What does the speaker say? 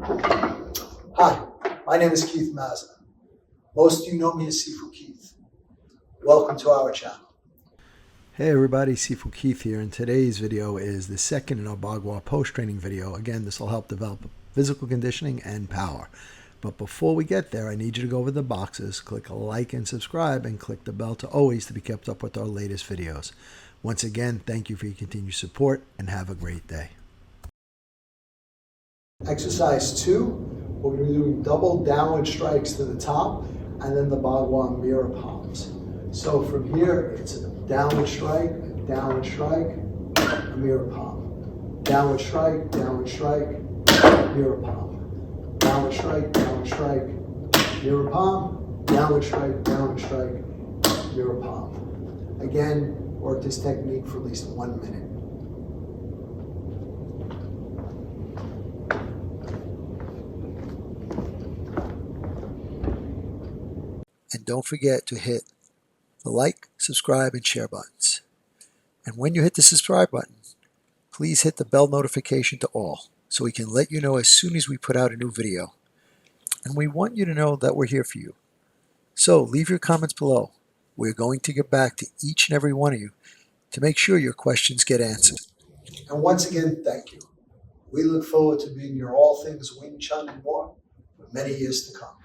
Hi, my name is Keith Mazza. Most of you know me as Sifu Keith. Welcome to our channel. Hey everybody, Sifu Keith here, and today's video is the second in our Bagua Post training video. Again, this will help develop physical conditioning and power. But before we get there, I need you to go over the boxes, click like and subscribe, and click the bell to always to be kept up with our latest videos. Once again, thank you for your continued support, and have a great day. Exercise 2, we're going to be doing double downward strikes to the top and then the Bagua Mirror palms. So from here, it's a downward strike, a mirror palm. Downward strike, mirror palm. Downward strike, mirror palm. Downward strike, mirror palm. Again, work this technique for at least 1 minute. And don't forget to hit the like, subscribe, and share buttons. And when you hit the subscribe button, please hit the bell notification to all so we can let you know as soon as we put out a new video. And we want you to know that we're here for you. So leave your comments below. We're going to get back to each and every one of you to make sure your questions get answered. And once again, thank you. We look forward to being your all things Wing Chun and more for many years to come.